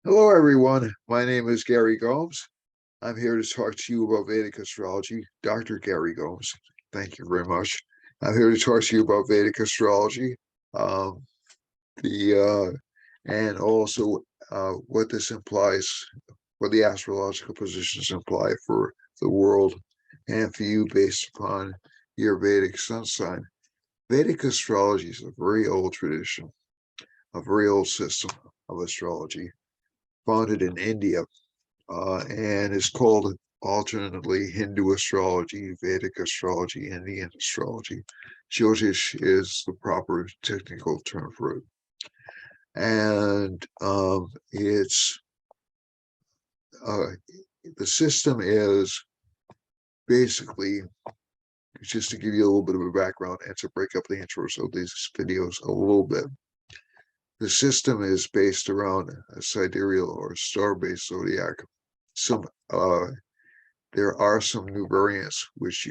Hello, everyone. My name is Gary Gomes. I'm here to talk to you about Vedic astrology. Dr. Gary Gomes. Thank you very much. I'm here to talk to you about Vedic astrology, um, the and also what this implies, what the astrological positions imply for the world and for you based upon your Vedic sun sign. Vedic astrology is a very old tradition, a very old system of astrology founded in India and is called alternately Hindu astrology, Vedic astrology, Indian astrology. Jyotish is the proper technical term for it. And it's uh, the system is basically, just to give you a little bit of a background and to break up the intros of these videos a little bit. The system is based around a sidereal or star-based zodiac. Some there are some new variants which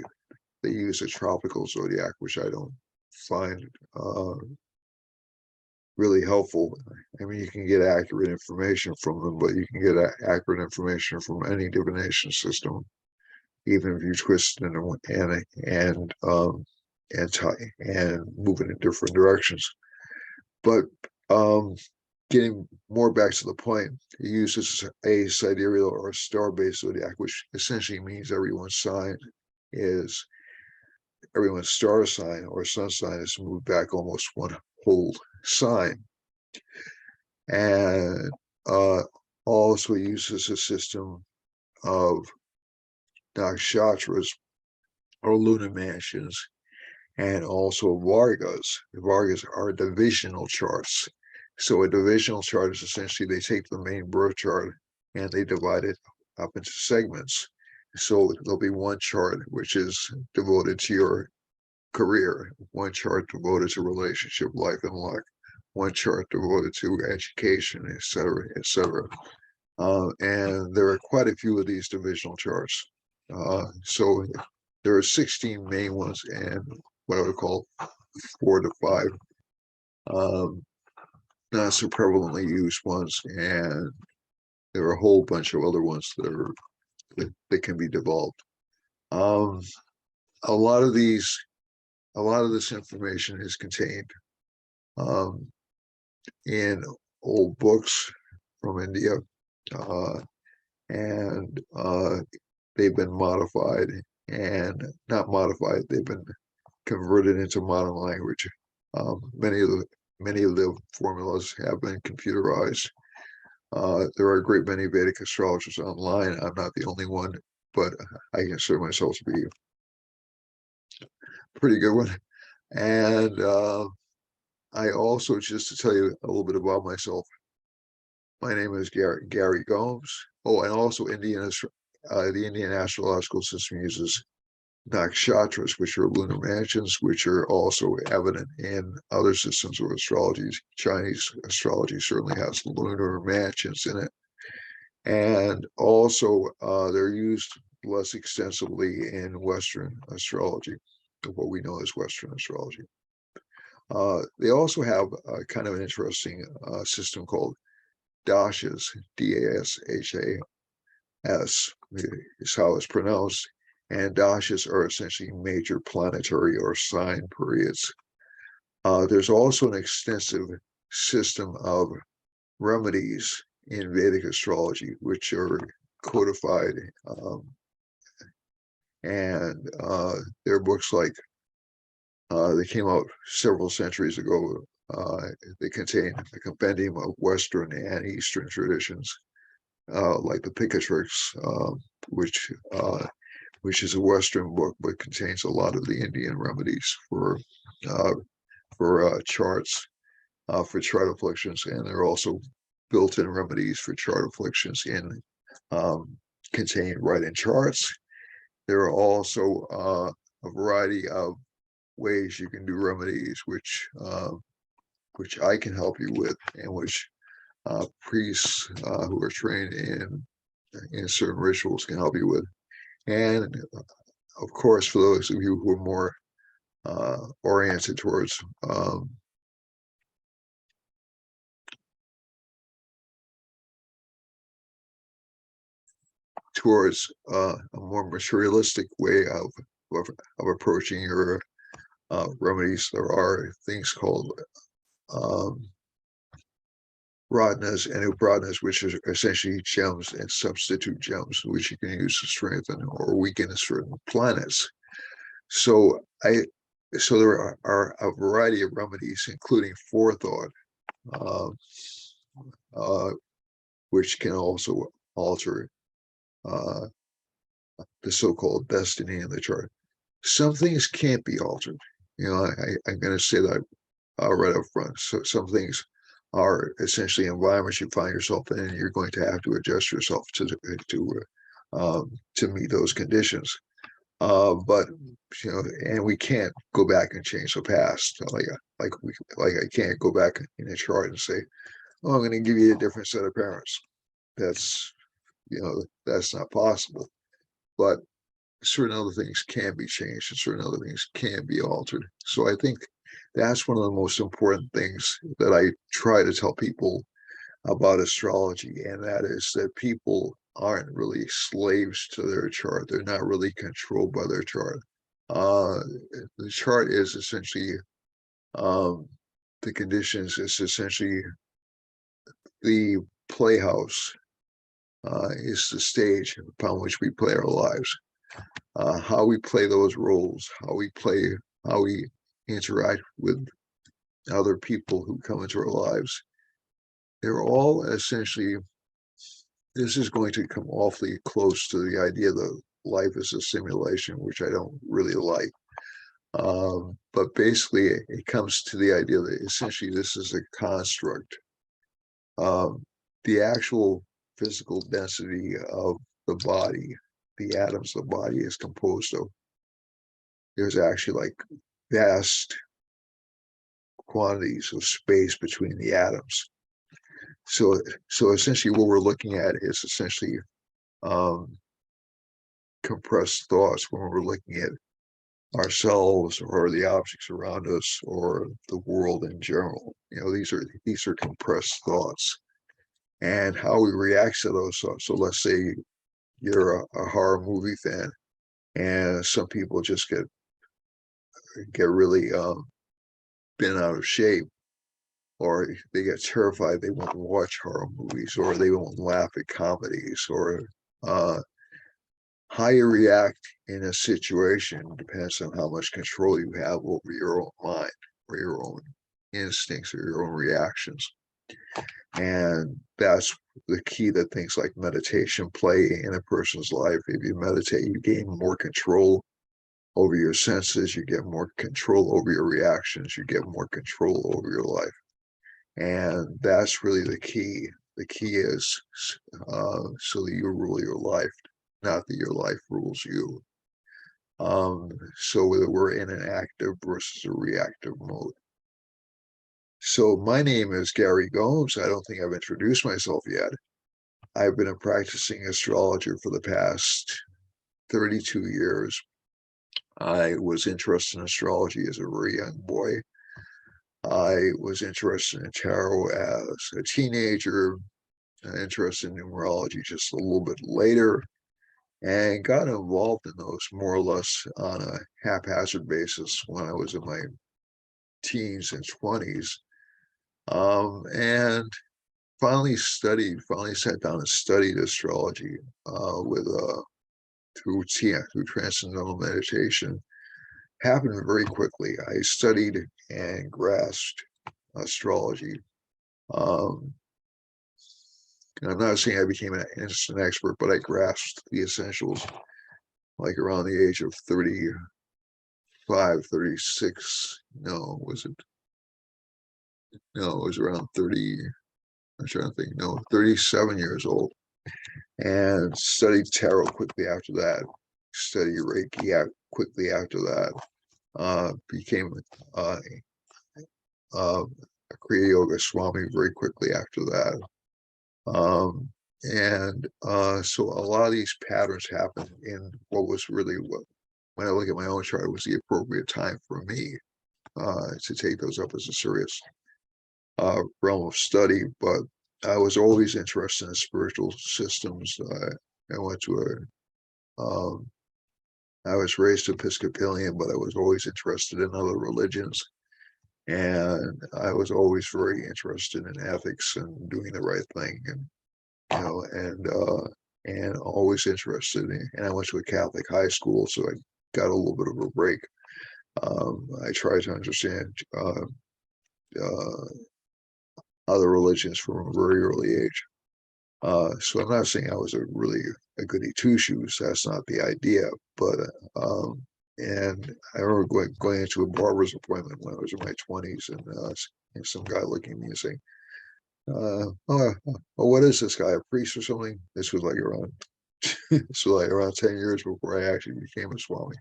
they use a tropical zodiac, which I don't find really helpful. I mean, you can get accurate information from them, but you can get accurate information from any divination system, even if you twist it and move it in different directions. But um, getting more back to the point, it uses a sidereal or star-based zodiac, which essentially means everyone's star sign or sun sign is moved back almost one whole sign. And also uses a system of nakshatras or lunar mansions and also Vargas. The Vargas are divisional charts. So a divisional chart is essentially they take the main birth chart and they divide it up into segments. So there'll be one chart which is devoted to your career, one chart devoted to relationship, life, and luck, one chart devoted to education, etc., etc. And there are quite a few of these divisional charts. So there are 16 main ones and what I would call 4 to 5 um, not so prevalently used ones, and there are a whole bunch of other ones that can be developed. Um, a lot of this information is contained um, in old books from India, uh, and they've been modified and not modified. They've been converted into modern language. Many of the formulas have been computerized. There are a great many Vedic astrologers online. I'm not the only one, but I consider myself to be a pretty good one. And I also, just to tell you a little bit about myself, my name is Gary Gomes. Oh, and also the Indian astrological system uses nakshatras, which are lunar mansions, which are also evident in other systems of astrology. Chinese astrology certainly has lunar mansions in it. And also, they're used less extensively in Western astrology, what we know as Western astrology. They also have a kind of an interesting system called dashas, Dashas is how it's pronounced. And dashas are essentially major planetary or sign periods. There's also an extensive system of remedies in Vedic astrology, which are codified. And there are books like they came out several centuries ago. They contain a compendium of Western and Eastern traditions, like the Picatrix, which is a Western book but contains a lot of the Indian remedies uh, for charts, for chart afflictions, and there are also built-in remedies for chart afflictions um, contained right in charts. There are also a variety of ways you can do remedies, which I can help you with, and which priests who are trained in certain rituals can help you with. And of course, for those of you who are more oriented towards towards a more materialistic way of approaching your remedies. There are things called radhanas and upadhanas, which are essentially gems and substitute gems, which you can use to strengthen or weaken certain planets. So there are a variety of remedies, including forethought, uh, uh, which can also alter uh, the so-called destiny in the chart. Some things can't be altered. I'm going to say that right up front. So some things are essentially environments you find yourself in, and you're going to have to adjust yourself to meet those conditions. But and we can't go back and change the past. Like I can't go back in a chart and say, "Oh, I'm going to give you a different set of parents." That's that's not possible. But certain other things can be changed and certain other things can be altered. So I think that's one of the most important things that I try to tell people about astrology, and that is that people aren't really slaves to their chart. They're not really controlled by their chart. Uh, the chart is essentially um, the conditions. It's essentially the playhouse. Is the stage upon which we play our lives. How we play those roles, how we interact with other people who come into our lives. They're all essentially, this is going to come awfully close to the idea that life is a simulation, which I don't really like. But basically, it comes to the idea that essentially this is a construct. The actual physical density of the body, the atoms the body is composed of, there's actually like vast quantities of space between the atoms. So essentially what we're looking at is essentially um, compressed thoughts when we're looking at ourselves or the objects around us or the world in general. These are compressed thoughts, and how we react to those thoughts. So let's say you're a horror movie fan, and some people just get really bent out of shape, or they get terrified. They won't watch horror movies, or they won't laugh at comedies, or how you react in a situation depends on how much control you have over your own mind or your own instincts or your own reactions. And that's the key that things like meditation play in a person's life. If you meditate, you gain more control over your senses, you get more control over your reactions, you get more control over your life. And that's really the key. The key is so that you rule your life, not that your life rules you. So whether we're in an active versus a reactive mode. So my name is Gary Gomes. I don't think I've introduced myself yet. I've been a practicing astrologer for the past 32 years. I was interested in astrology as a very young boy. I was interested in tarot as a teenager, interested in numerology just a little bit later, and got involved in those more or less on a haphazard basis when I was in my teens and 20s. And finally sat down and studied astrology through transcendental meditation. Happened very quickly. I studied and grasped astrology. And I'm not saying I became an instant expert, but I grasped the essentials like around the age of 35, 36. No, was it? No, it was around 30. I'm trying to think. No, 37 years old. And studied tarot quickly after that. Studied Reiki quickly after that. Became a Kriya Yoga Swami very quickly after that. So a lot of these patterns happened in what was really when I look at my own chart, it was the appropriate time for me to take those up as a serious realm of study. But I was always interested in spiritual systems. I went to I was raised Episcopalian, but I was always interested in other religions. And I was always very interested in ethics and doing the right thing, and and always interested in. And I went to a Catholic high school, so I got a little bit of a break. I tried to understand uh, other religions from a very early age. So I'm not saying I was a goody two shoes. That's not the idea. But and I remember going into a barber's appointment when I was in my 20s, and some guy looking at me and saying, oh, what is this guy, a priest or something? This was like around so like around 10 years before I actually became a Swami.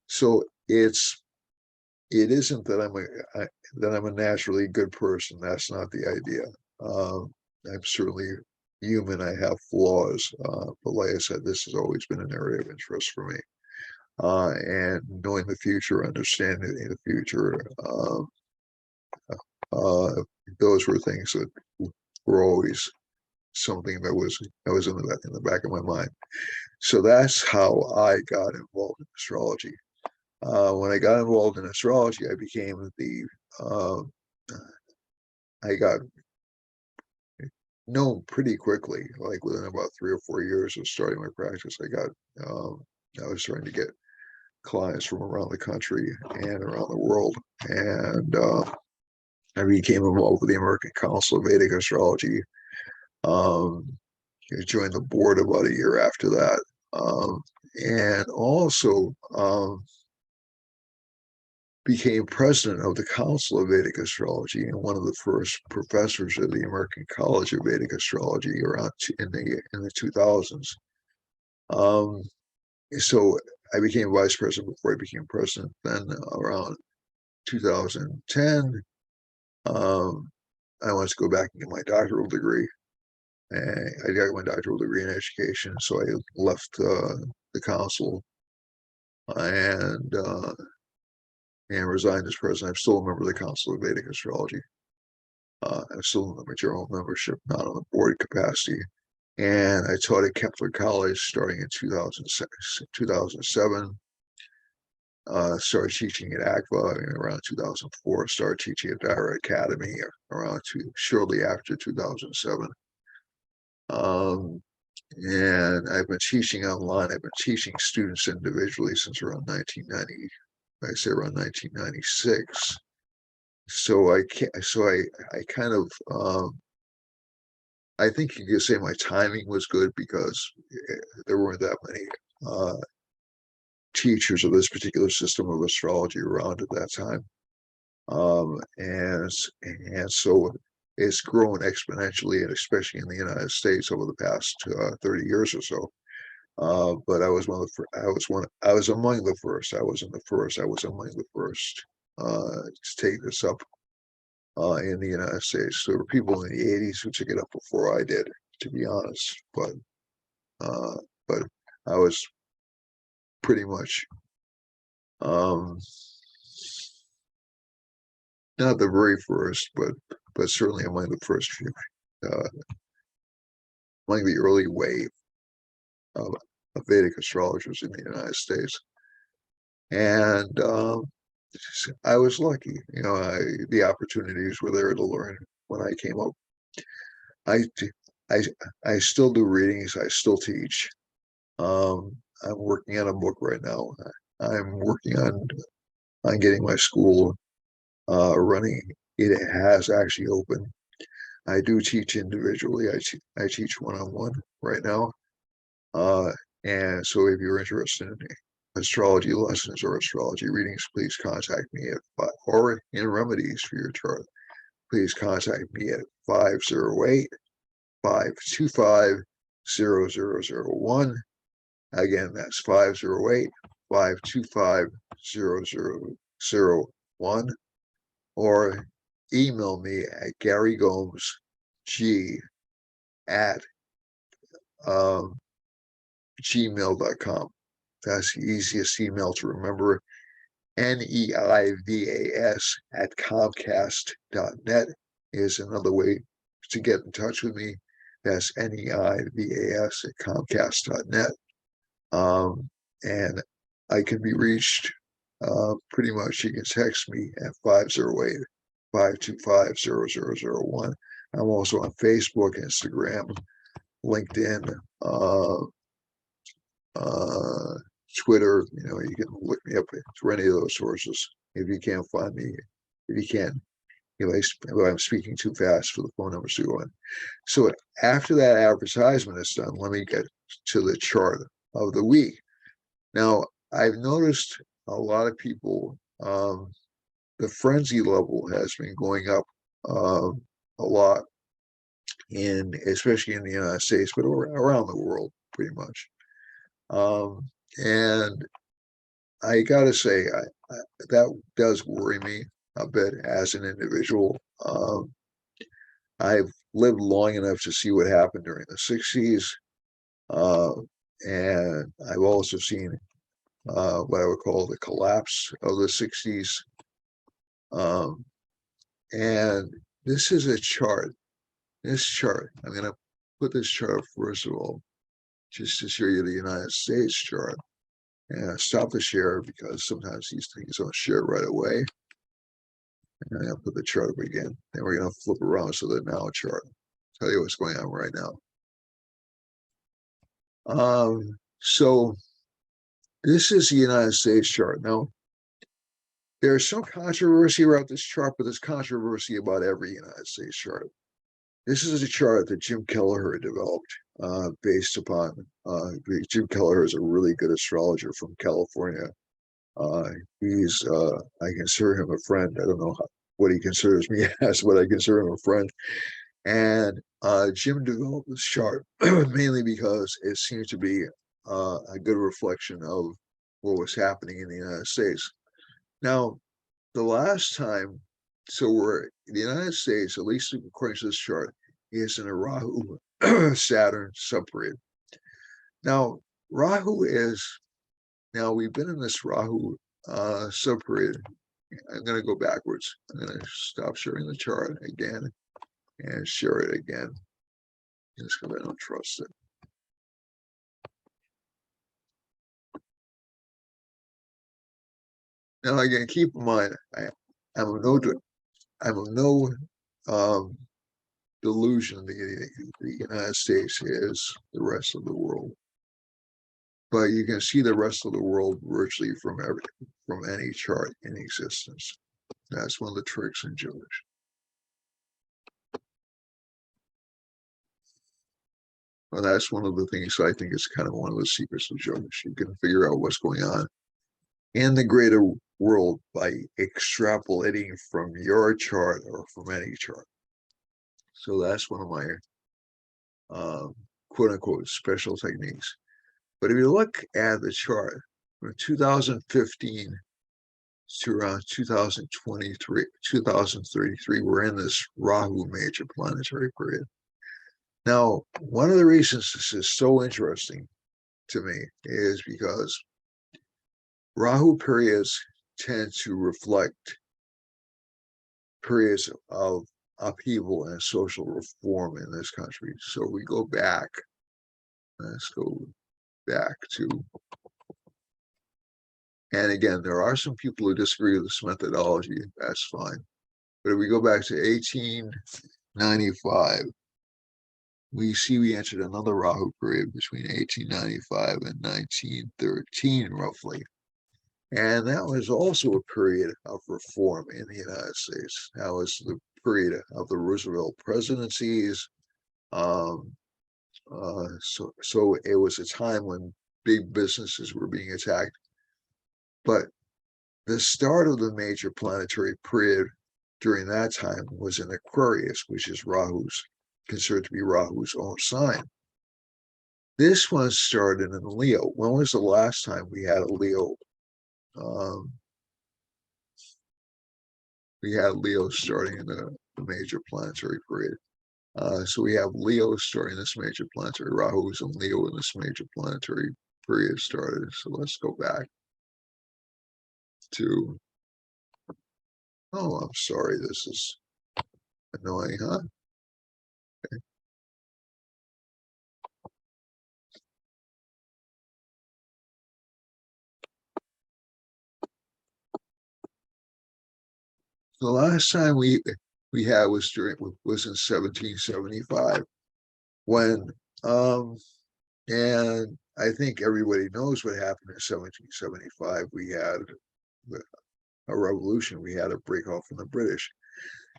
So it isn't that that I'm a naturally good person. That's not the idea. I'm certainly human. I have flaws, but like I said, this has always been an area of interest for me. And knowing the future, understanding the future, uh, those were things that were always something that was in the back of my mind. So that's how I got involved in astrology. When I got involved in astrology, I became uh, I got known pretty quickly. Like within about 3 or 4 years of starting my practice, I was starting to get clients from around the country and around the world, and I became involved with the American Council of Vedic Astrology. I joined the board about a year after that, and also became president of the Council of Vedic Astrology and one of the first professors of the American College of Vedic Astrology around in the 2000s. So I became vice president before I became president. Then around 2010, I wanted to go back and get my doctoral degree. And I got my doctoral degree in education, so I left the council and and resigned as president. I'm still a member of the Council of Vedic Astrology. I'm still in the general membership, not on the board capacity. And I taught at Kepler College starting in 2007. Started teaching at ACVA around 2004. Started teaching at Dara Academy shortly after 2007. And I've been teaching online. I've been teaching students individually since around 1990. I say around 1996. So I kind of I think you could say my timing was good because there weren't that many teachers of this particular system of astrology around at that time. And so it's grown exponentially, and especially in the United States over the past 30 years or so. But I was I was among the first. I wasn't the first. I was among the first to take this up in the United States. There were people in the 80s who took it up before I did, to be honest. Uh, but I was pretty much um, not the very first, but certainly among the first few, uh, among the early wave of, of Vedic astrologers in the United States. And I was lucky, the opportunities were there to learn when I came up. I, I, I still do readings. I still teach. I'm working on a book right now. I'm working on getting my school running. It has actually opened. I do teach individually. I teach one-on-one right now. Uh, and so if you're interested in astrology lessons or astrology readings, please contact me or in remedies for your chart. Please contact me at 508-525-0001. Again, that's 508-525-0001, or email me at Gary Gomes G at gmail.com. That's the easiest email to remember. NEIVAS at Comcast.net is another way to get in touch with me. That's NEIVAS at Comcast.net. And I can be reached pretty much. You can text me at 508-525-0001. I'm also on Facebook, Instagram, LinkedIn, Twitter. You can look me up through any of those sources. If you can't find me, if you can, I'm speaking too fast for the phone numbers to go in. So after that advertisement is done, let me get to the chart of the week. Now, I've noticed a lot of people, the frenzy level has been going up a lot, especially in the United States, but around the world, pretty much. And I got to say, that does worry me a bit as an individual. I've lived long enough to see what happened during the 60s. And I've also seen what I would call the collapse of the 60s. And this is a chart. This chart, I'm going to put this chart up first of all, just to show you the United States chart. And stop the share because sometimes these things don't share right away. And I'm going to put the chart up again. Then we're going to flip around so the now chart. Tell you what's going on right now. So this is the United States chart. Now, there's some controversy about this chart, but there's controversy about every United States chart. This is a chart that Jim Kelleher developed based upon, Jim Kelleher is a really good astrologer from California. He's, I consider him a friend. I don't know what he considers me as, but I consider him a friend. And Jim developed this chart mainly because it seemed to be a good reflection of what was happening in the United States. Now, the last time, the United States, at least according to this chart, is in a Rahu Saturn subperiod. Now, we've been in this Rahu subperiod. I'm going to go backwards. I'm going to stop sharing the chart again and share it again. Just because I don't trust it. Now, again, keep in mind, I'm of no delusion the United States is the rest of the world. But you can see the rest of the world virtually from any chart in existence. That's one of the tricks in Jyotish. Well, that's one of the things I think is kind of one of the secrets of Jyotish. You can figure out what's going on in the greater world by extrapolating from your chart or from any chart. So that's one of my quote unquote special techniques. But if you look at the chart from 2015 to around 2023, 2033, we're in this Rahu major planetary period. Now, one of the reasons this is so interesting to me is because Rahu periods tend to reflect periods of upheaval and social reform in this country. So we go back, let's go back to, and again, there are some people who disagree with this methodology, that's fine. But if we go back to 1895, we see we entered another Rahu period between 1895 and 1913, roughly. And that was also a period of reform in the United States. That was the period of the Roosevelt presidencies. So it was a time when big businesses were being attacked. But the start of the major planetary period during that time was in Aquarius, which is considered to be Rahu's own sign. This one started in Leo. When was the last time we had a Leo? We had Leo starting in the major planetary period. So we have Leo starting this major planetary. Rahu's and Leo in this major planetary period started. So let's go back to, oh, I'm sorry, this is annoying, huh? Okay. The last time we had was in 1775 when and I think everybody knows what happened in 1775. We had a revolution. We had a break off from the British.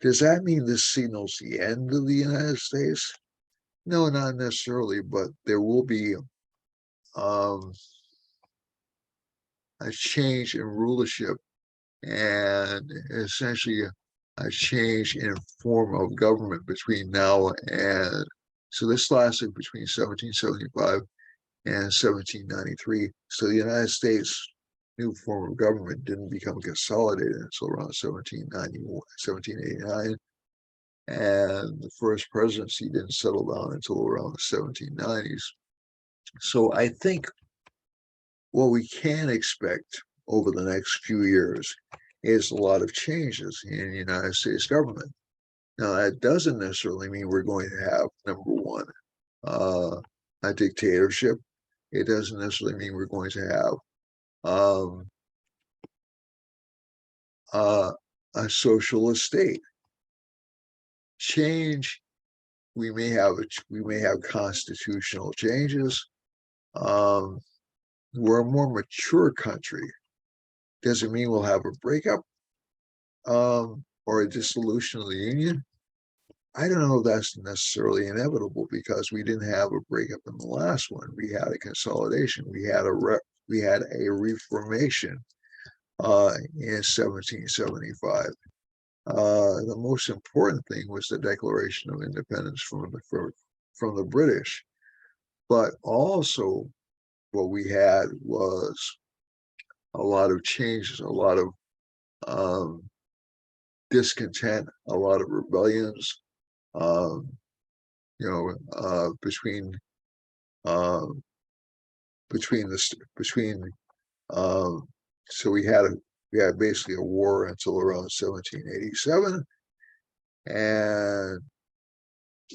Does that mean this signals the end of the United States? No, not necessarily, but there will be um, a change in rulership and essentially a change in form of government between now and so this lasted between 1775 and 1793. So the United States new form of government didn't become consolidated until around 1789, and the first presidency didn't settle down until around the 1790s. So I think what we can expect over the next few years is a lot of changes in the United States government. Now, that doesn't necessarily mean we're going to have, number one, a dictatorship. It doesn't necessarily mean we're going to have a socialist state. Change, we may have constitutional changes. We're a more mature country. Doesn't mean we'll have a breakup or a dissolution of the union. I don't know if that's necessarily inevitable because we didn't have a breakup in the last one. We had a consolidation. We had a reformation in 1775. The most important thing was the Declaration of Independence from the British, but also what we had was a lot of changes, a lot of discontent, a lot of rebellions. Between so we had basically a war until around 1787, and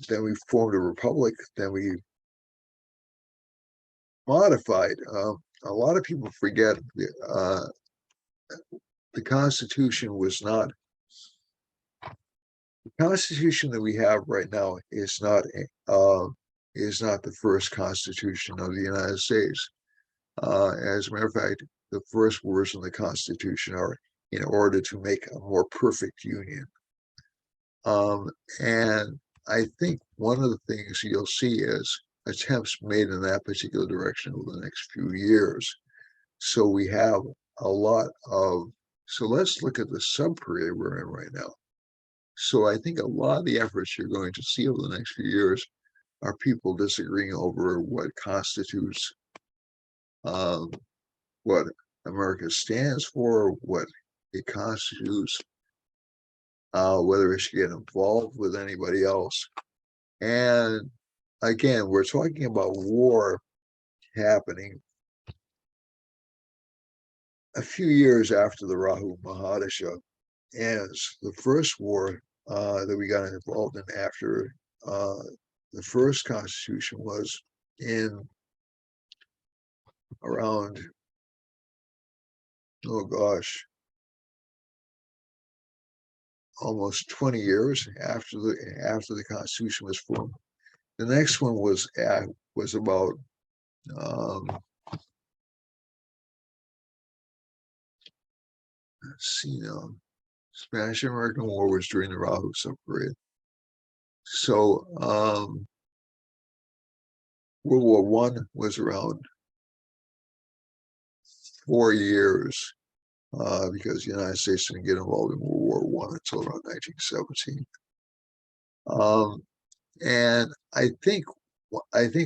then we formed a republic. Then we modified. A lot of people forget the Constitution was not. The Constitution that we have right now is not the first Constitution of the United States. As a matter of fact, the first words in the Constitution are in order to make a more perfect union. And I think one of the things you'll see is attempts made in that particular direction over the next few years. So we have a lot of, so let's look at the sub-period we're in right now. So I think a lot of the efforts you're going to see over the next few years are people disagreeing over what constitutes what America stands for, what it constitutes, whether it should get involved with anybody else. And again, we're talking about war happening a few years after the Rahu Mahadasha ends. The first war that we got involved in after the first constitution was in around, oh gosh, almost 20 years after the Constitution was formed. The next one was about let's see now. Spanish-American War was during the Rahu period. So World War One was around 4 years because the United States didn't get involved in World War One until around 1917. And I think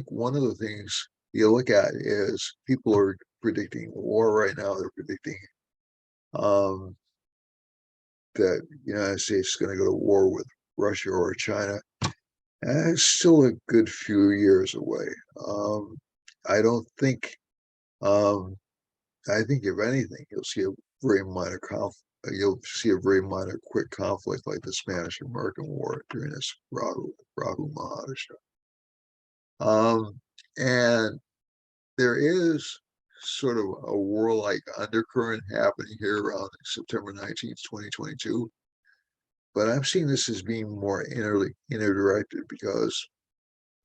one of the things you look at is people are predicting war right now. They're predicting that the United States is going to go to war with Russia or China. And it's still a good few years away. I don't think. I think if anything, you'll see a very minor conflict. You'll see a very minor, quick conflict like the Spanish-American War during this Rahu Mahadasha. And there is sort of a warlike undercurrent happening here around September 19th, 2022. but I'm seeing this as being more interdirected because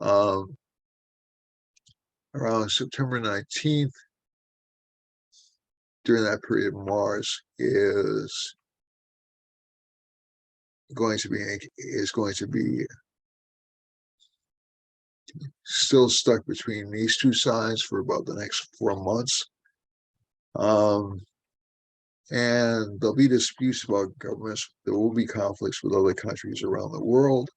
around September 19th, during that period, Mars is going to be still stuck between these two signs for about the next 4 months. And there'll be disputes about governments. There will be conflicts with other countries around the world,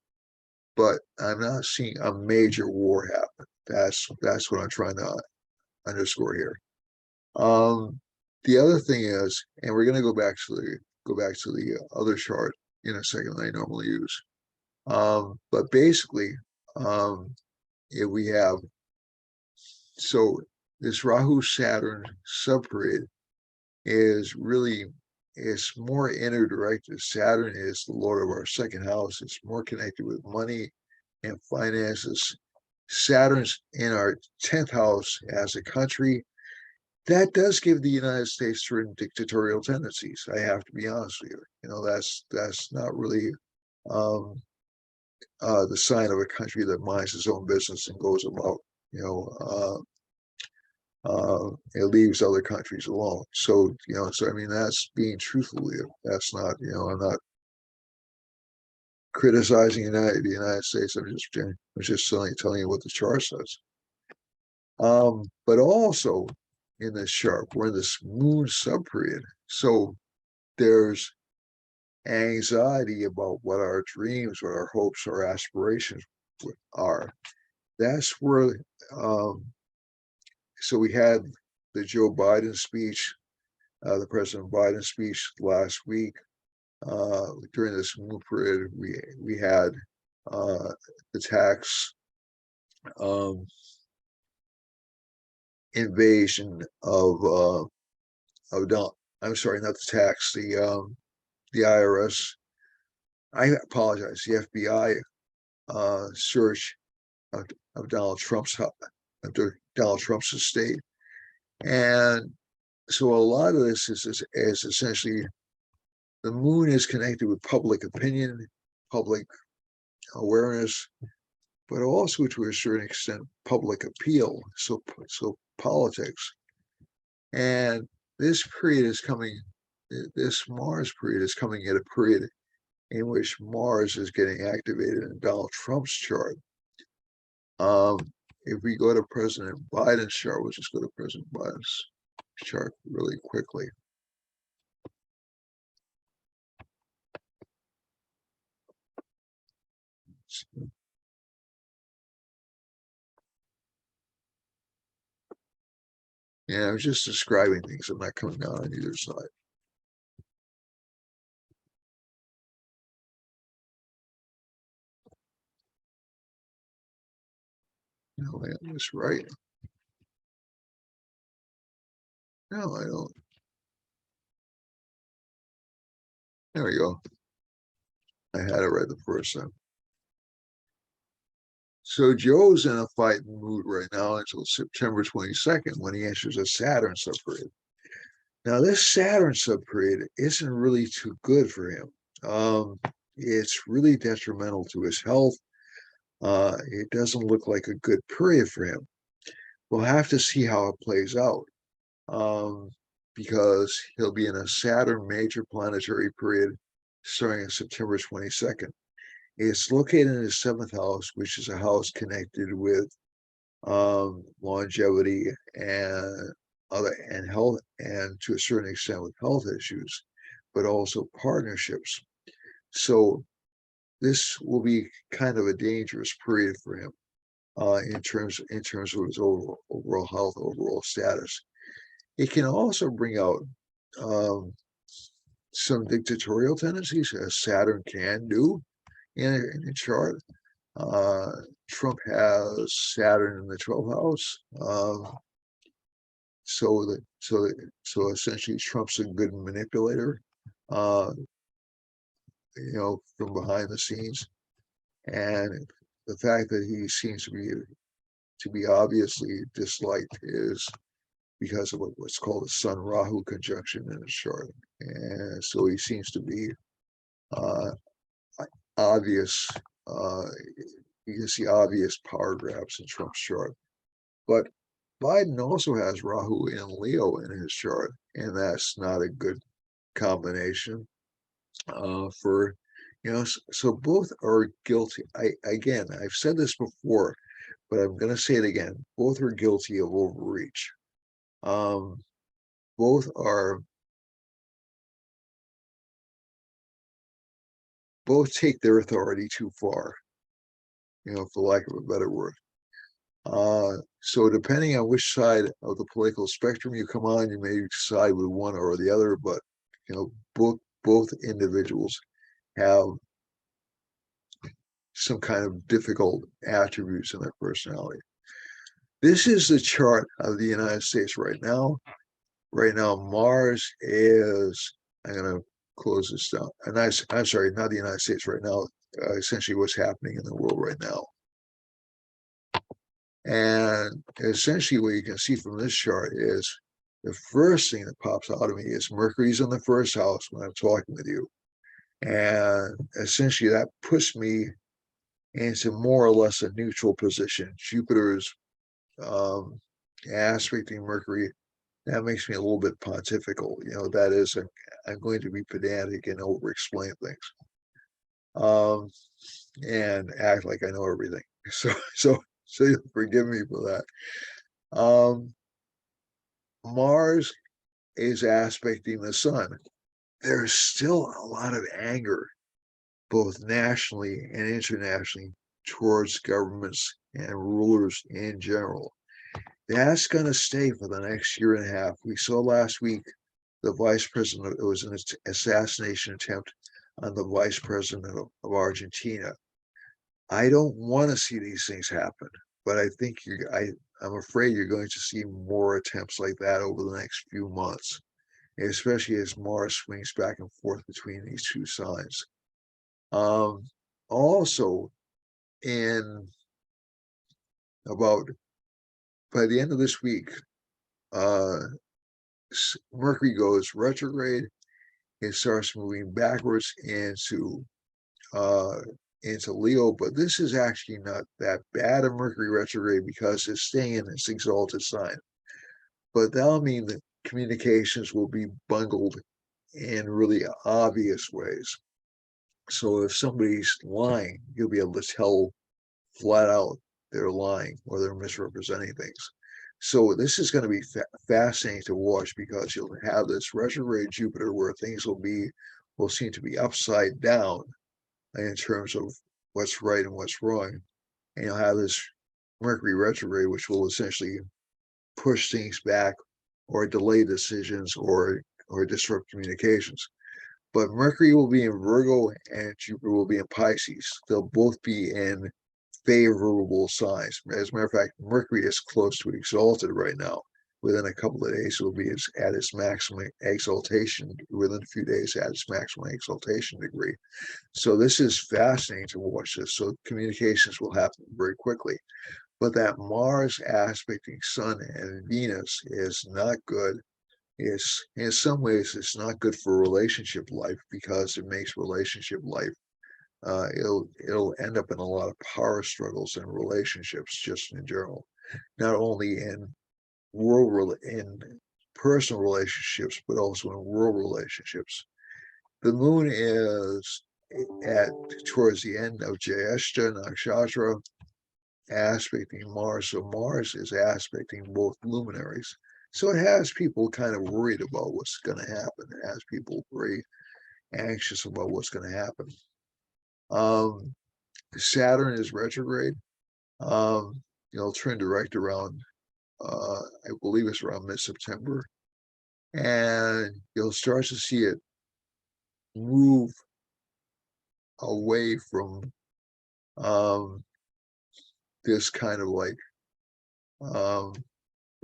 but I'm not seeing a major war happen. That's what I'm trying to underscore here. The other thing is, and we're going to go back to the other chart in a second that I normally use. But basically, if we have this Rahu Saturn subperiod is more interdirected. Saturn is the lord of our second house. It's more connected with money and finances. Saturn's in our 10th house as a country. That does give the United States certain dictatorial tendencies. I have to be honest with you. That's not really the sign of a country that minds its own business and goes about, it leaves other countries alone. So, I mean, that's being truthful with you. That's not, I'm not criticizing the United States. I'm just telling you what the chart says. But also in this chart, we're in this moon subperiod. So there's anxiety about what our dreams, what our hopes, our aspirations are. That's where, so we had the Joe Biden speech, the President Biden speech last week. During this moon period, we had the tax invasion of I'm sorry, not the tax, the IRS. I apologize. The FBI search of Donald Trump's estate, and so a lot of this is essentially the moon is connected with public opinion, public awareness, but also to a certain extent public appeal. So politics, and this Mars period is coming at a period in which Mars is getting activated in Donald Trump's chart. If we go to President Biden's chart, we'll just go to President Biden's chart really quickly. Yeah, I was just describing things. I'm not coming down on either side. No, I got this right. No, I don't. There we go. I had it right the first time. So Joe's in a fighting mood right now until September 22nd when he enters a Saturn subperiod. Now, this Saturn subperiod isn't really too good for him. It's really detrimental to his health. It doesn't look like a good period for him. We'll have to see how it plays out, because he'll be in a Saturn major planetary period starting on September 22nd. It's located in his 7th house, which is a house connected with longevity and health, and to a certain extent with health issues, but also partnerships. So this will be kind of a dangerous period for him in terms of his overall health, overall status. It can also bring out some dictatorial tendencies, as Saturn can do in a chart. Trump has Saturn in the 12th house. So essentially Trump's a good manipulator, from behind the scenes. And the fact that he seems to be obviously disliked is because of what's called a Sun Rahu conjunction in his chart. And so he seems to be obvious, you can see obvious power grabs in Trump's chart. But Biden also has Rahu in Leo in his chart, and that's not a good combination for, so both are guilty. I've said this before, but I'm going to say it again. Both are guilty of overreach. Both take their authority too far, for lack of a better word. So depending on which side of the political spectrum you come on, you may side with one or the other, but both individuals have some kind of difficult attributes in their personality. This is the chart of the United States right now. Right now, Mars is, I'm going to close this down. And I'm sorry, not the United States right now, essentially what's happening in the world right now. And essentially what you can see from this chart is the first thing that pops out of me is Mercury's in the first house when I'm talking with you. And essentially that puts me into more or less a neutral position. Jupiter's aspecting Mercury, that makes me a little bit pontifical. That is, I'm going to be pedantic and over-explain things, and act like I know everything. So you'll forgive me for that. Mars is aspecting the sun. There's still a lot of anger, both nationally and internationally, towards governments and rulers in general. That's going to stay for the next year and a half. We saw last week the vice president, it was an assassination attempt on the vice president of Argentina. I don't want to see these things happen, but I think I'm afraid you're going to see more attempts like that over the next few months, especially as Mars swings back and forth between these two signs. Also, in about by the end of this week, Mercury goes retrograde. It starts moving backwards into Leo, but this is actually not that bad of Mercury retrograde because it's staying in its exalted sign. But that'll mean that communications will be bungled in really obvious ways. So if somebody's lying, you'll be able to tell flat out they're lying or they're misrepresenting things. So this is going to be fascinating to watch because you'll have this retrograde Jupiter where things will seem to be upside down in terms of what's right and what's wrong. And you'll have this Mercury retrograde, which will essentially push things back or delay decisions or disrupt communications. But Mercury will be in Virgo and Jupiter will be in Pisces. They'll both be in favorable signs. As a matter of fact, Mercury is close to exalted right now. Within a couple of days, it will be at its maximum exaltation. Within a few days, at its maximum exaltation degree. So this is fascinating to watch this. So communications will happen very quickly. But that Mars aspecting Sun and Venus is not good. It's in some ways it's not good for relationship life because it makes relationship life it'll end up in a lot of power struggles in relationships just in general, not only in personal relationships but also in world relationships. The moon is towards the end of Jyeshtha Nakshatra aspecting Mars, so Mars is aspecting both luminaries. So it has people kind of worried about what's going to happen. It has people very anxious about what's going to happen. Saturn is retrograde. It'll turn direct around, I believe it's around mid-September. And you'll start to see it move away from this kind of like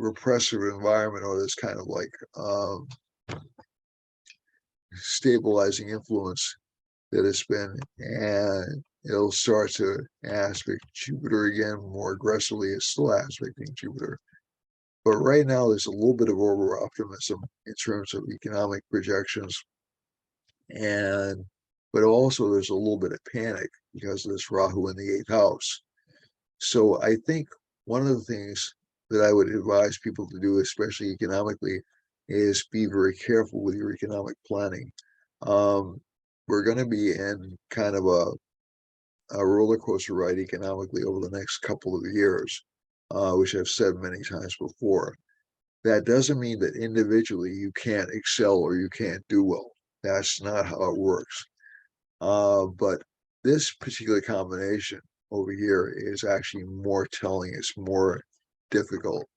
repressive environment or this kind of like stabilizing influence that it's been, and it'll start to aspect Jupiter again more aggressively. It's still aspecting Jupiter, but right now there's a little bit of over optimism in terms of economic projections, and but also there's a little bit of panic because of this Rahu in the 8th house. So I think one of the things that I would advise people to do, especially economically, is be very careful with your economic planning. We're going to be in kind of a roller coaster ride economically over the next couple of years, which I've said many times before. That doesn't mean that individually you can't excel or you can't do well. That's not how it works. But this particular combination over here is actually more telling. It's more difficult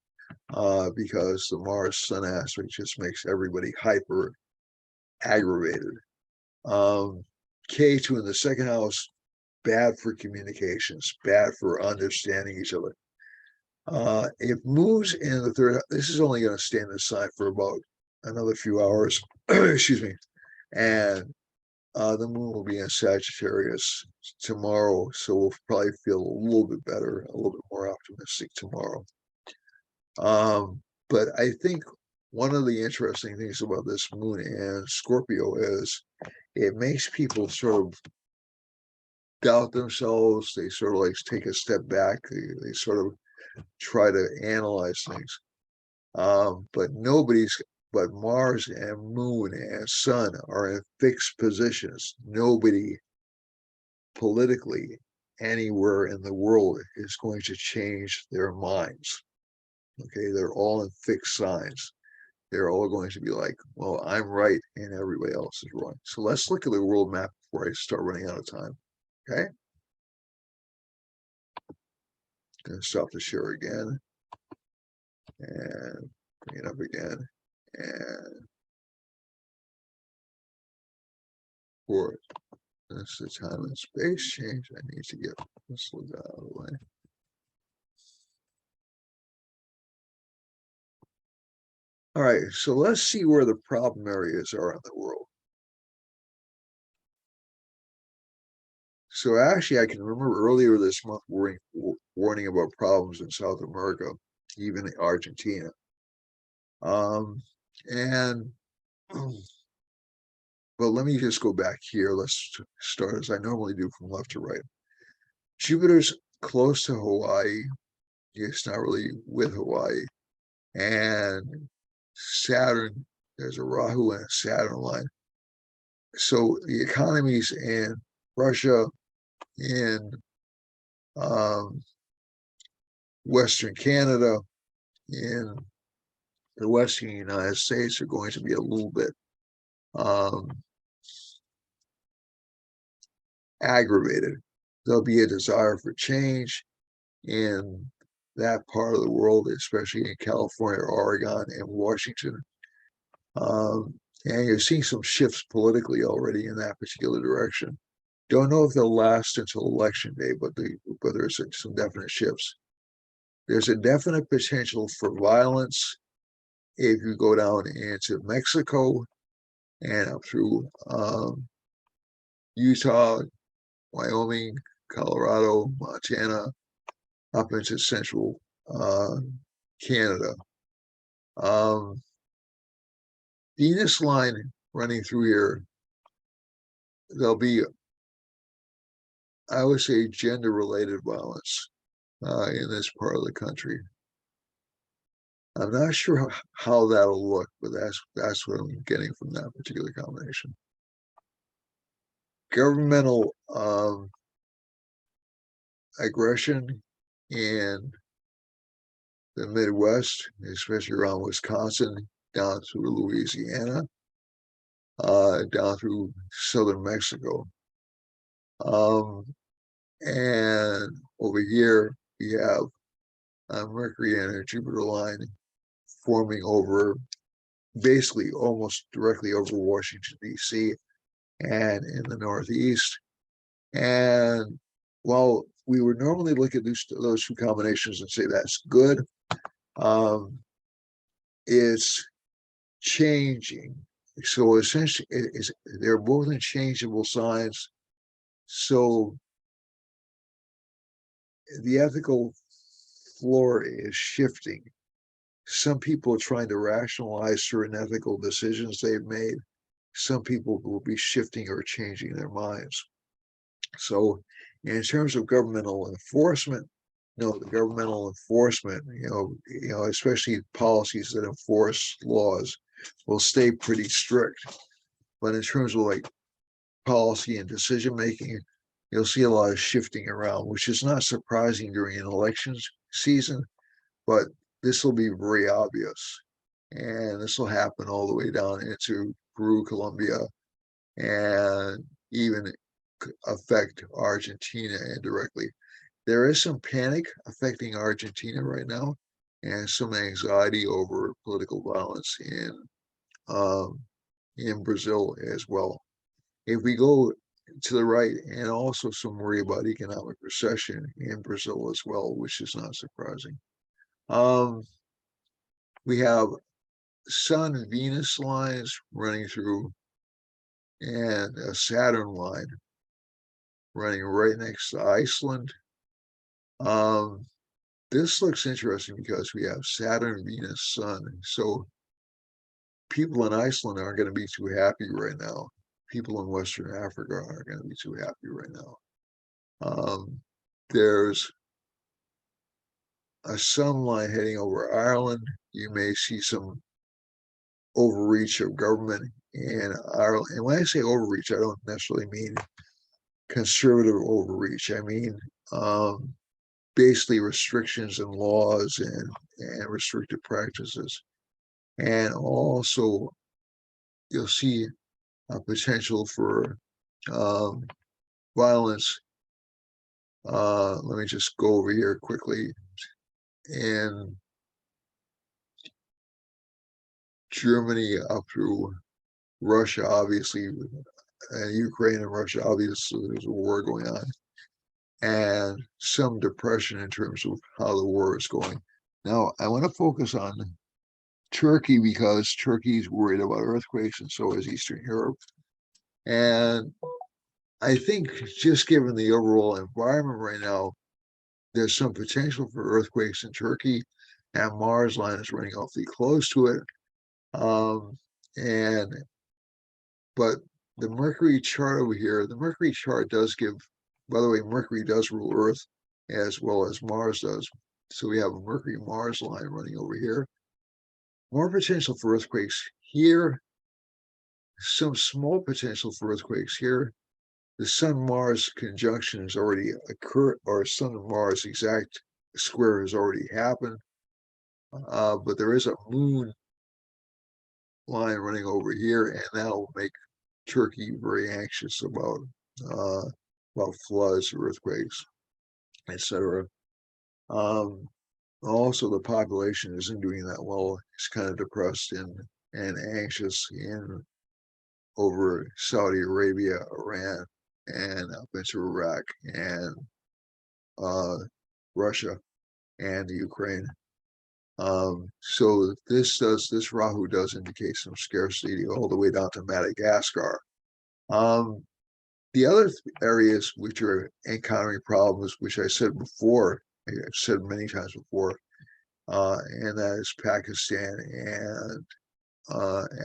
because the Mars Sun aspect just makes everybody hyper aggravated. K2 in the 2nd house, bad for communications, bad for understanding each other. It moves in the 3rd. This is only going to stay in the sign for about another few hours. Excuse me. And the moon will be in Sagittarius tomorrow, so we'll probably feel a little bit better, a little bit more optimistic tomorrow. But I think one of the interesting things about this moon and Scorpio is it makes people sort of doubt themselves. They sort of like take a step back. They sort of try to analyze things. But Mars and Moon and Sun are in fixed positions. Nobody politically anywhere in the world is going to change their minds. Okay, they're all in fixed signs. They're all going to be like, well, I'm right and everybody else is wrong. So let's look at the world map before I start running out of time. Okay. Gonna stop the share again and bring it up again. And for this is time and space change. I need to get this out of the way. All right, so let's see where the problem areas are in the world. So actually, I can remember earlier this month warning about problems in South America, even in Argentina. And but let me just go back here. Let's start as I normally do from left to right. Jupiter's close to Hawaii. It's not really with Hawaii. And Saturn, there's a Rahu and a Saturn line. So the economies in Russia, in Western Canada, in the Western United States are going to be a little bit aggravated. There'll be a desire for change in that part of the world, especially in California, Oregon, and Washington. And you're seeing some shifts politically already in that particular direction. Don't know if they'll last until election day, but there's some definite shifts. There's a definite potential for violence if you go down into Mexico and up through Utah, Wyoming, Colorado, Montana, up into central Canada. Venus line running through here, there'll be, I would say, gender-related violence in this part of the country. I'm not sure how that'll look, but that's what I'm getting from that particular combination. Governmental aggression in the Midwest, especially around Wisconsin, down through Louisiana, down through southern Mexico. And over here, we have Mercury and a Jupiter line forming over, basically almost directly over Washington, D.C. and in the Northeast. And while we would normally look at those two combinations and say that's good, it's changing. So essentially, they're both in changeable signs. So the ethical floor is shifting. Some people are trying to rationalize certain ethical decisions they've made. some people will be shifting or changing their minds. So in terms of governmental enforcement, no, the governmental enforcement, especially policies that enforce laws will stay pretty strict. But in terms of like policy and decision making, you'll see a lot of shifting around, which is not surprising during an elections season, but this will be very obvious. And this will happen all the way down into Peru, Colombia, and even affect Argentina indirectly. There is some panic affecting Argentina right now, and some anxiety over political violence in Brazil as well. If we go to the right, and also some worry about economic recession in Brazil as well, which is not surprising. We have Sun and Venus lines running through, and a Saturn line running right next to Iceland. This looks interesting because we have Saturn, Venus, Sun. So people in Iceland aren't going to be too happy right now. People in Western Africa aren't going to be too happy right now. There's a sun line heading over Ireland. You may see some overreach of government in Ireland. And when I say overreach, I don't necessarily mean conservative overreach. I mean basically restrictions and laws and restricted practices. And also, you'll see a potential for violence. Let me just go over here quickly. In Germany up through Russia, obviously, and Ukraine and Russia, obviously, there's a war going on, and some depression in terms of how the war is going. Now, I want to focus on Turkey because Turkey is worried about earthquakes, and so is Eastern Europe. And I think just given the overall environment right now, there's some potential for earthquakes in Turkey, and Mars line is running awfully close to it. And but the Mercury chart over here, the Mercury chart does give, by the way, Mercury does rule Earth as well as Mars does. So we have a Mercury Mars line running over here. More potential for earthquakes here, some small potential for earthquakes here. The Sun Mars conjunction has already occurred, or Sun and Mars exact square has already happened. But there is a moon line running over here, and that'll make Turkey very anxious about floods, earthquakes, etc. Also, the population isn't doing that well. It's kind of depressed and anxious over Saudi Arabia, Iran, and up into Iraq and Russia and Ukraine. So this Rahu does indicate some scarcity all the way down to Madagascar. The other areas which are encountering problems, which I said before, I've said many times before, and that is Pakistan and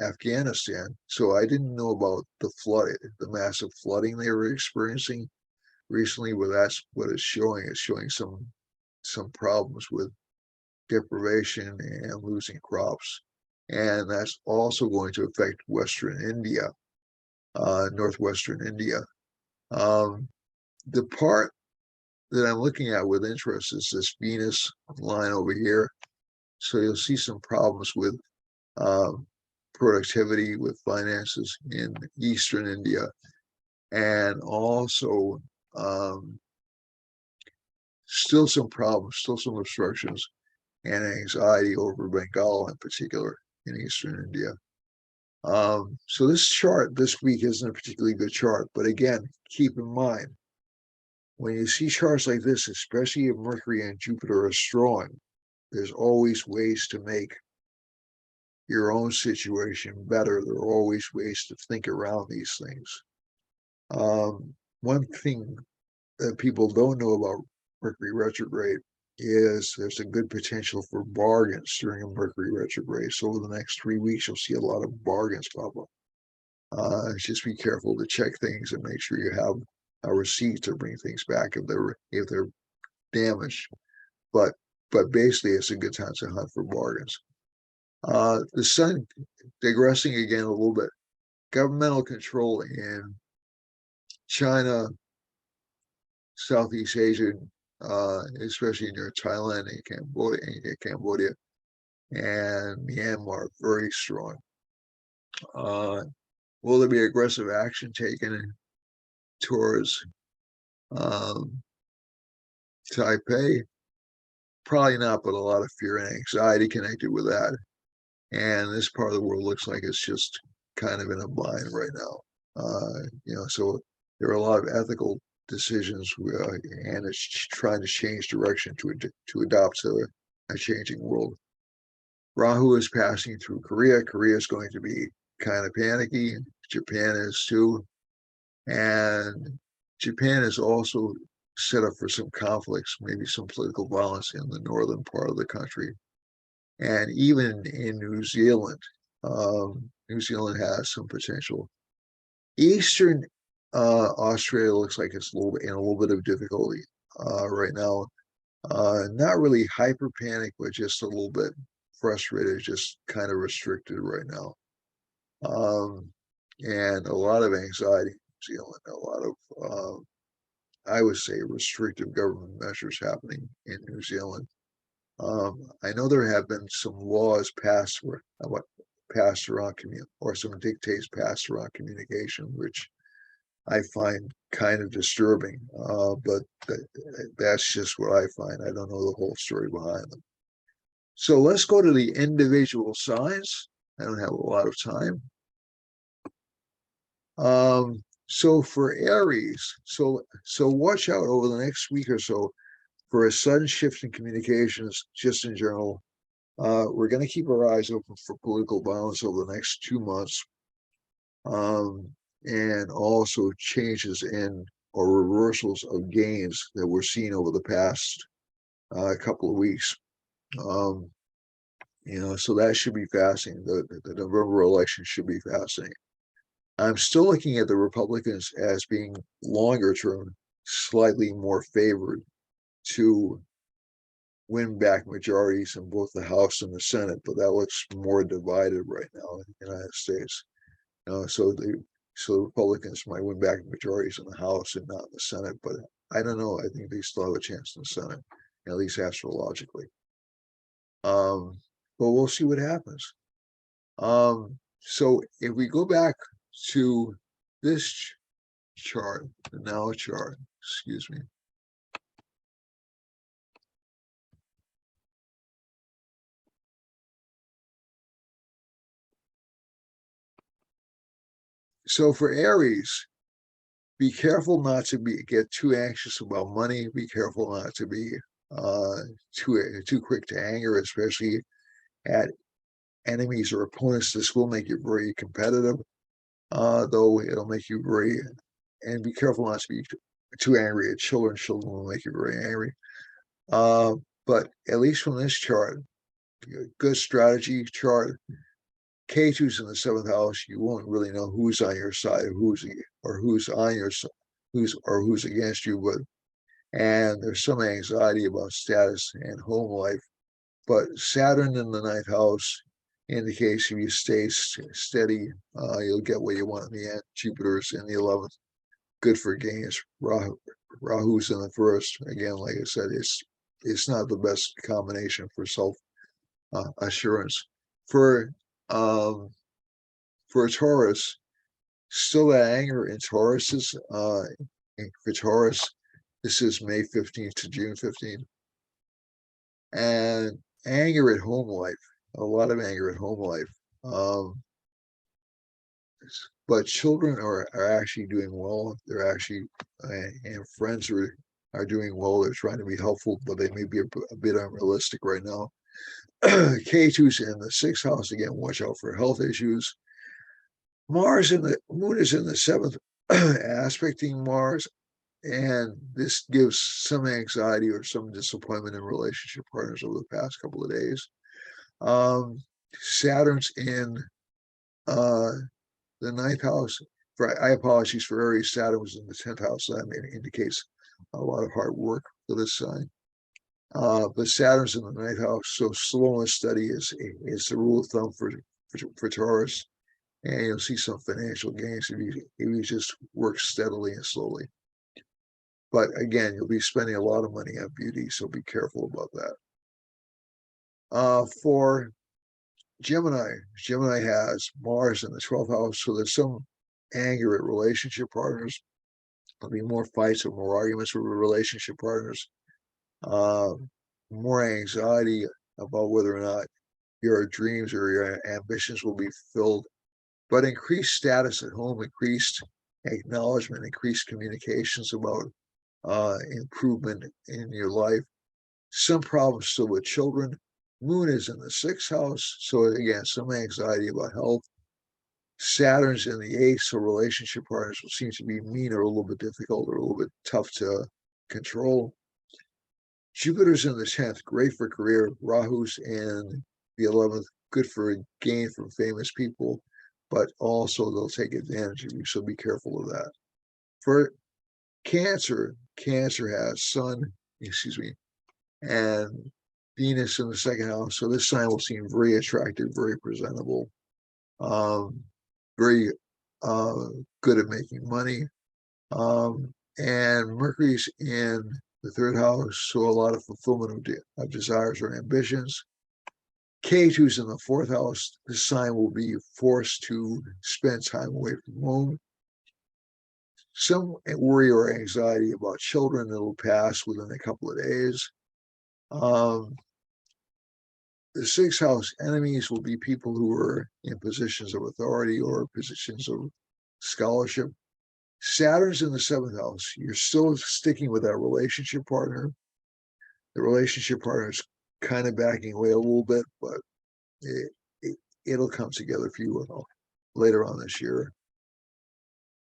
Afghanistan. So I didn't know about the massive flooding they were experiencing recently, but that's what it's showing. It's showing some problems with deprivation and losing crops. And that's also going to affect Western India, northwestern India. The part that I'm looking at with interest is this Venus line over here. So you'll see some problems with productivity, with finances in Eastern India, and also still some problems, still some obstructions and anxiety over Bengal in particular in Eastern India. So this chart this week isn't a particularly good chart, but again, keep in mind, when you see charts like this, especially if Mercury and Jupiter are strong, there's always ways to make your own situation better. There are always ways to think around these things. One thing that people don't know about Mercury retrograde is there's a good potential for bargains during a Mercury retrograde. So over the next 3 weeks, you'll see a lot of bargains pop up. Just be careful to check things and make sure you have a receipt to bring things back if they're damaged. But basically, it's a good time to hunt for bargains. The sun, digressing again a little bit, governmental control in China, Southeast Asia, especially near Thailand and Cambodia and Myanmar, very strong. Will there be aggressive action taken towards Taipei? Probably not, but a lot of fear and anxiety connected with that. And this part of the world looks like it's just kind of in a bind right now. So there are a lot of ethical decisions, and it's trying to change direction to adopt a changing world. Rahu is passing through Korea. Korea is going to be kind of panicky. Japan is too. And Japan is also set up for some conflicts, maybe some political violence in the northern part of the country. And even in New Zealand has some potential. Eastern Australia looks like it's in a little bit of difficulty right now. Not really hyper panic, but just a little bit frustrated, just kind of restricted right now. And a lot of anxiety in New Zealand, a lot of, I would say, restrictive government measures happening in New Zealand. I know there have been some laws passed around or some dictates passed around communication, which I find kind of disturbing. But that's just what I find. I don't know the whole story behind them. So let's go to the individual signs. I don't have a lot of time. So for Aries, so watch out over the next week or so for a sudden shift in communications, just in general. We're going to keep our eyes open for political violence over the next 2 months, and also changes in or reversals of gains that we're seeing over the past couple of weeks. So that should be fascinating. The November election should be fascinating. I'm still looking at the Republicans as being longer term, slightly more favored to win back majorities in both the House and the Senate, but that looks more divided right now in the United States. So the Republicans might win back majorities in the House and not in the Senate, but I don't know. I think they still have a chance in the Senate, at least astrologically. But we'll see what happens. So if we go back to this chart, the now chart, excuse me. So for Aries, be careful not to get too anxious about money. Be careful not to be too quick to anger, especially at enemies or opponents. This will make you very competitive, though it'll make you and be careful not to be too angry at children. Children will make you very angry. But at least from this chart, good strategy chart. K2's in the 7th house. You won't really know who's on your side, who's on your side, who's against you. And there's some anxiety about status and home life. But Saturn in the 9th house indicates if you stay steady, you'll get what you want in the end. Jupiter's in the 11th, good for gains. Rahu's in the 1st. Again, like I said, it's not the best combination for self assurance. For Taurus, still that anger in Taurus is for Taurus, this is May 15th to June 15th. And anger at home life, a lot of anger at home life. But children are actually doing well. They're actually, and friends are doing well. They're trying to be helpful, but they may be a bit unrealistic right now. K2's in the 6th house again. Watch out for health issues. Moon is in the 7th, aspecting Mars, and this gives some anxiety or some disappointment in relationship partners over the past couple of days. Saturn's in the ninth house. I apologize for Aries. Saturn was in the 10th house. So that indicates a lot of hard work for this sign. But Saturn's in the ninth house, so slow and steady is the rule of thumb for Taurus, and you'll see some financial gains if you just work steadily and slowly. But again, you'll be spending a lot of money on beauty, so be careful about that. For Gemini has Mars in the 12th house, so there's some anger at relationship partners. There'll be more fights or more arguments with relationship partners. More anxiety about whether or not your dreams or your ambitions will be fulfilled, but increased status at home, increased acknowledgement, increased communications about improvement in your life. Some problems still with children. Moon is in the 6th house, so again, some anxiety about health. Saturn's in the 8th, so relationship partners will seem to be mean or a little bit difficult or a little bit tough to control. Jupiter's in the 10th, great for career. Rahu's in the 11th, good for gain from famous people, but also they'll take advantage of you, so be careful of that. For Cancer has Sun, and Venus in the 2nd house, so this sign will seem very attractive, very presentable, very good at making money. And Mercury's in the 3rd house, so a lot of fulfillment of desires or ambitions. K2's in the 4th house. This sign will be forced to spend time away from home. Some worry or anxiety about children that will pass within a couple of days. The 6th house enemies will be people who are in positions of authority or positions of scholarship. Saturn's in the 7th house. You're still sticking with that relationship partner. The relationship partner is kind of backing away a little bit, but it'll come together for you later on this year.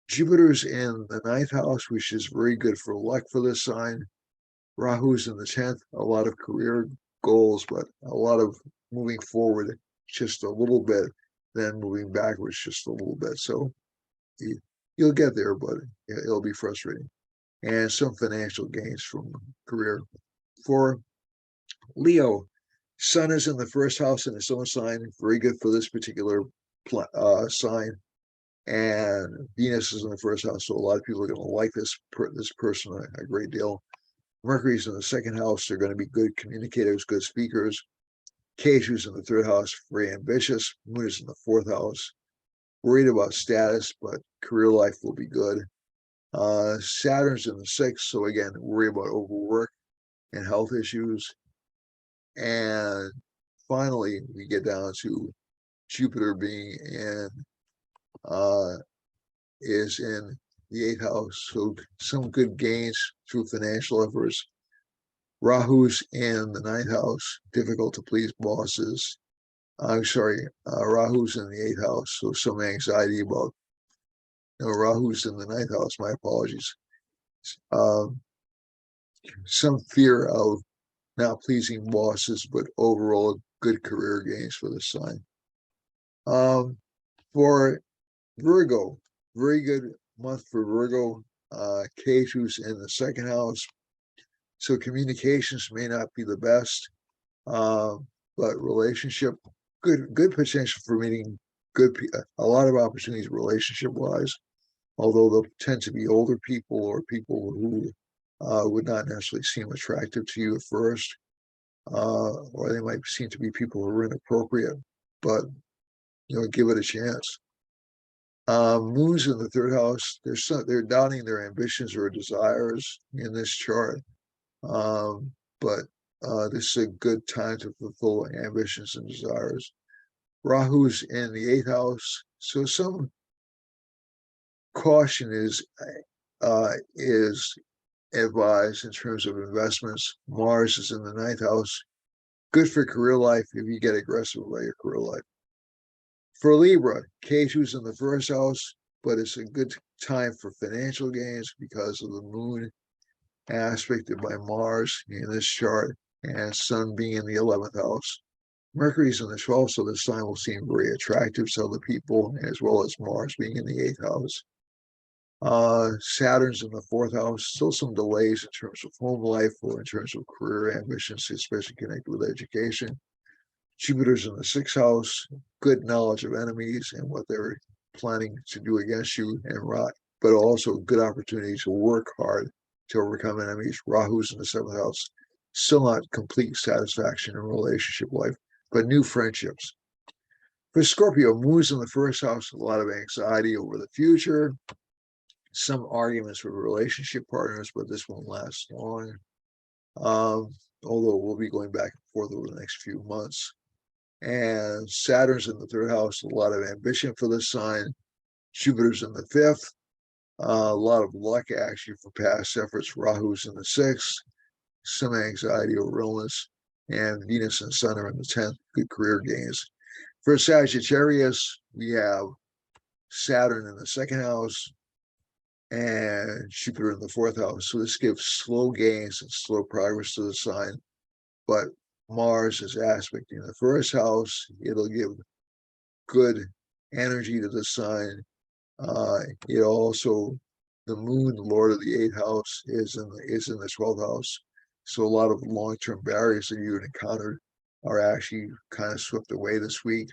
Jupiter's in the 9th house, which is very good for luck for this sign. Rahu's in the 10th, a lot of career goals, but a lot of moving forward just a little bit, then moving backwards just a little bit. So you'll get there, but it'll be frustrating. And some financial gains from career. For Leo, Sun is in the 1st house in its own sign, very good for this particular sign. And Venus is in the 1st house, so a lot of people are going to like this person a great deal. Mercury's in the 2nd house. They're going to be good communicators, good speakers. Ketu's in the 3rd house, very ambitious. Moon is in the 4th house. Worried about status, but career life will be good. Saturn's in the 6th, so again, worry about overwork and health issues. And finally, we get down to Jupiter being is in the 8th house, so some good gains through financial efforts. Rahu's in the 9th house, difficult to please bosses. Rahu's in the 8th house, so some anxiety about, Rahu's in the 9th house, my apologies. Some fear of not pleasing bosses, but overall good career gains for the sign. For Virgo, very good month for Virgo. Ketu's in the 2nd house, so communications may not be the best, but relationship, good potential for meeting a lot of opportunities relationship wise, although they'll tend to be older people or people who would not necessarily seem attractive to you at first, or they might seem to be people who are inappropriate, but give it a chance. Moon's in the 3rd house. They're doubting their ambitions or desires in this chart, but this is a good time to fulfill ambitions and desires. Rahu's in the 8th house, so some caution is advised in terms of investments. Mars is in the 9th house, good for career life if you get aggressive about your career life. For Libra, Ketu's in the 1st house, but it's a good time for financial gains because of the moon aspected by Mars in this chart and Sun being in the 11th house. Mercury's in the 12th, so this sign will seem very attractive to other people, as well as Mars being in the 8th house. Saturn's in the 4th house, still some delays in terms of home life or in terms of career ambitions, especially connected with education. Jupiter's in the 6th house, good knowledge of enemies and what they're planning to do against you, and but also good opportunity to work hard to overcome enemies. Rahu's in the 7th house, still not complete satisfaction in relationship life, but new friendships. For Scorpio, Moon's in the 1st house, a lot of anxiety over the future, some arguments with relationship partners, but this won't last long. Although we'll be going back and forth over the next few months. And Saturn's in the 3rd house, a lot of ambition for this sign. Jupiter's in the 5th, a lot of luck actually for past efforts. Rahu's in the 6th, some anxiety over illness, and Venus and Sun are in the 10th, good career gains. For Sagittarius, we have Saturn in the 2nd house and Jupiter in the 4th house. So this gives slow gains and slow progress to the sign, but Mars is aspecting the 1st house. It'll give good energy to the sign. It also, the moon, lord of the 8th house, is in the 12th house. So a lot of long-term barriers that you would encounter are actually kind of swept away this week.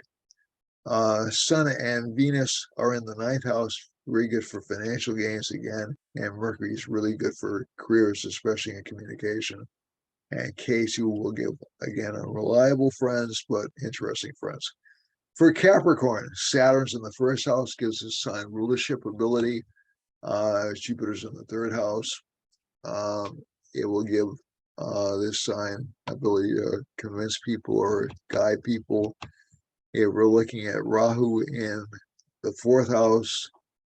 Sun and Venus are in the 9th house, very good for financial gains again, and Mercury is really good for careers, especially in communication. And K2 will give, again, unreliable friends, but interesting friends. For Capricorn, Saturn's in the 1st house, gives this sign rulership ability. Jupiter's in the 3rd house. It will give this sign ability to convince people or guide people. If we're looking at Rahu in the 4th house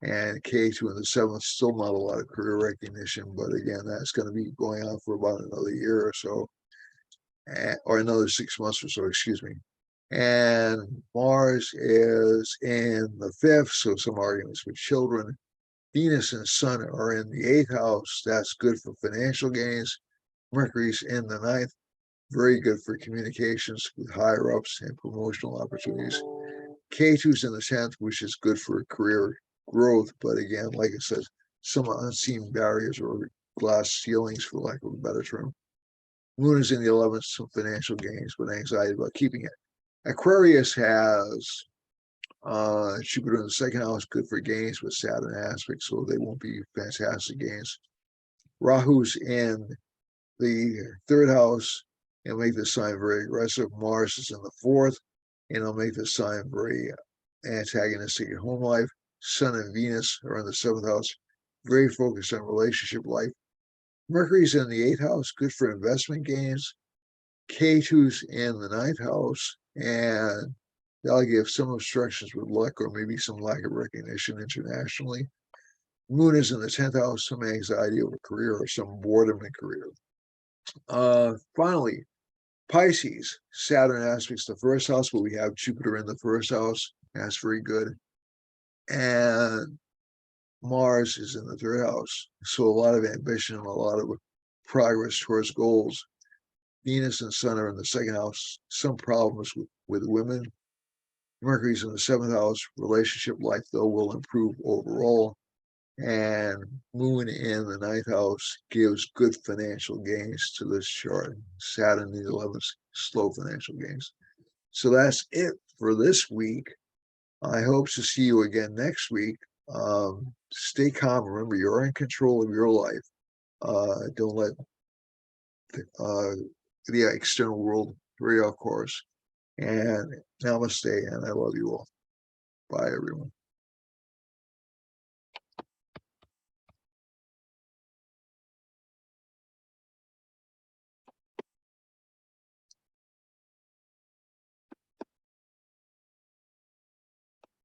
and K2 in the 7th, still not a lot of career recognition, but again, that's going to be going on for about another year or so, or another 6 months or so, excuse me. And Mars is in the 5th, so some arguments with children. Venus and Sun are in the 8th house. That's good for financial gains. Mercury's in the 9th, very good for communications with higher ups and promotional opportunities. K2's in the 10th, which is good for career growth, but again, like I said, some unseen barriers or glass ceilings, for lack of a better term. Moon is in the 11th, some financial gains, but anxiety about keeping it. Aquarius has Jupiter in the 2nd house, good for gains with Saturn aspects, so they won't be fantastic gains. Rahu's in the 3rd house and make the sign very aggressive. Mars is in the 4th, and it'll make the sign very antagonistic in home life. Sun and Venus are in the 7th house, very focused on relationship life. Mercury's in the 8th house, good for investment gains. K2's in the 9th house, and that'll give some obstructions with luck or maybe some lack of recognition internationally. Moon is in the 10th house, some anxiety over career or some boredom in career. Finally, Pisces, Saturn aspects the 1st house, but we have Jupiter in the 1st house. That's very good. And Mars is in the 3rd house. So a lot of ambition and a lot of progress towards goals. Venus and Sun are in the 2nd house. Some problems with women. Mercury's in the 7th house. Relationship life, though, will improve overall. And Moon in the 9th house gives good financial gains to this chart. Saturn in the 11th, slow financial gains. So that's it for this week. I hope to see you again next week. Stay calm. Remember, you're in control of your life. Don't let the external world throw you off course. And namaste, and I love you all. Bye, everyone.